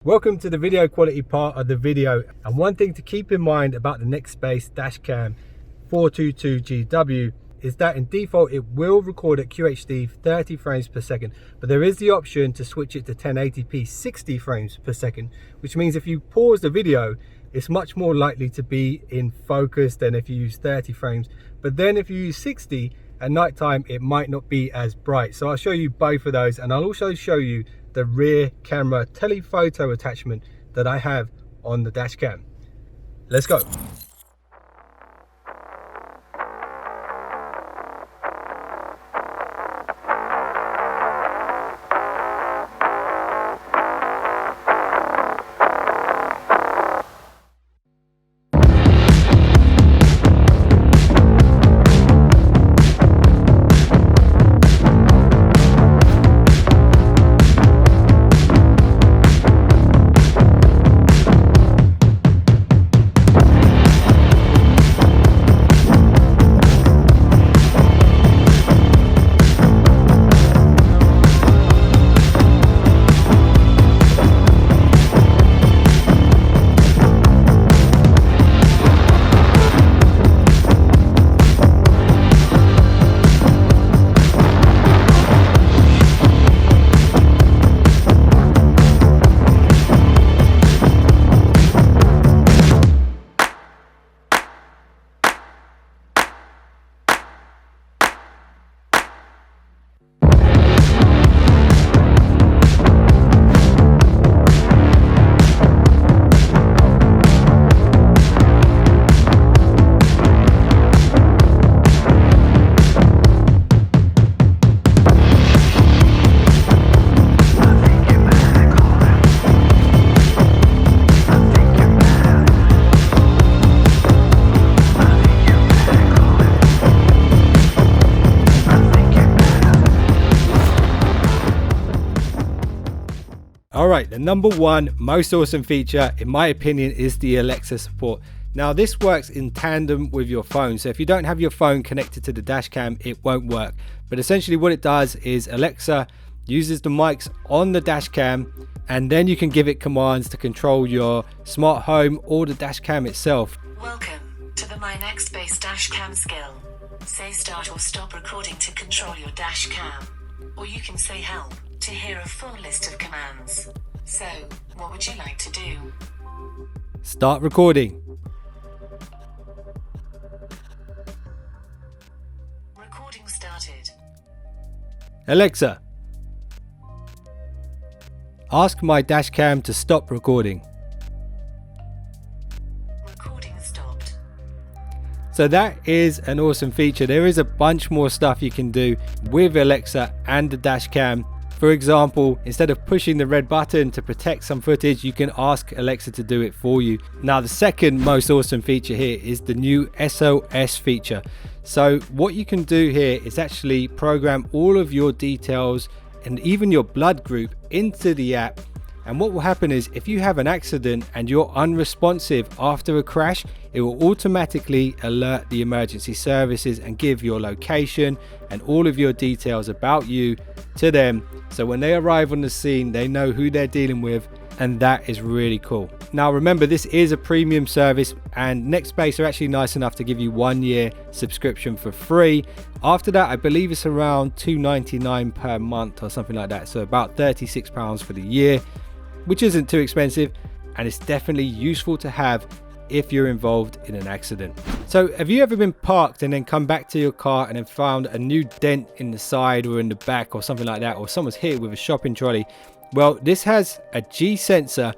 Welcome to the video quality part of the video, and one thing to keep in mind about the Nextbase dashcam 422gw is that in default it will record at QHD 30 frames per second, but there is the option to switch it to 1080p 60 frames per second, which means if you pause the video it's much more likely to be in focus than if you use 30 frames. But then if you use 60 at night time it might not be as bright. So I'll show you both of those, and I'll also show you the rear camera telephoto attachment that I have on the dash cam. Let's go. Alright, the number one most awesome feature in my opinion is the Alexa support. Now this works in tandem with your phone, so if you don't have your phone connected to the dash cam it won't work. But essentially what it does is Alexa uses the mics on the dash cam, and then you can give it commands to control your smart home or the dash cam itself. Welcome to the My Nextbase dash cam skill. Say start or stop recording to control your dash cam, or you can say help to hear a full list of commands. So, what would you like to do? Start recording. Recording started. Alexa, ask my dash cam to stop recording. Recording stopped. So that is an awesome feature. There is a bunch more stuff you can do with Alexa and the dash cam. For example, instead of pushing the red button to protect some footage, you can ask Alexa to do it for you. Now, the second most awesome feature here is the new SOS feature. So what you can do here is actually program all of your details and even your blood group into the app. And what will happen is if you have an accident and you're unresponsive after a crash, it will automatically alert the emergency services and give your location and all of your details about you to them. So when they arrive on the scene, they know who they're dealing with, and that is really cool. Now remember, this is a premium service, and Nextbase are actually nice enough to give you 1 year subscription for free. After that, I believe it's around $2.99 per month or something like that. So about £36 for the year, which isn't too expensive, and it's definitely useful to have if you're involved in an accident. So have you ever been parked and then come back to your car and then found a new dent in the side or in the back or something like that, or someone's hit it with a shopping trolley? Well, this has a G sensor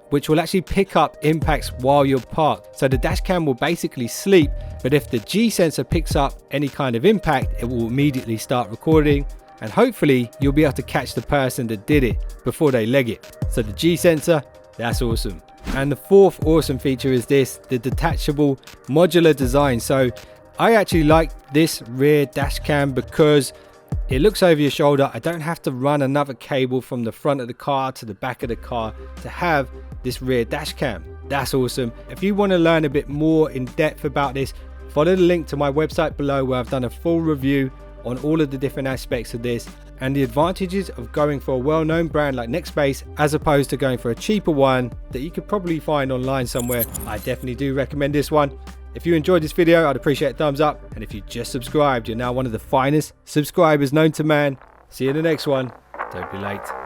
which will actually pick up impacts while you're parked. So the dash cam will basically sleep, but if the G sensor picks up any kind of impact, it will immediately start recording, and hopefully you'll be able to catch the person that did it before they leg it. So the G sensor, that's awesome. And the fourth awesome feature is the detachable modular design. So I actually like this rear dash cam because it looks over your shoulder. I don't have to run another cable from the front of the car to the back of the car to have this rear dash cam. That's awesome. If you want to learn a bit more in depth about this, follow the link to my website below where I've done a full review on all of the different aspects of this. and the advantages of going for a well-known brand like Nextbase as opposed to going for a cheaper one that you could probably find online somewhere. I definitely do recommend this one. If you enjoyed this video, I'd appreciate a thumbs up, and if you just subscribed, you're now one of the finest subscribers known to man. See you in the next one. Don't be late.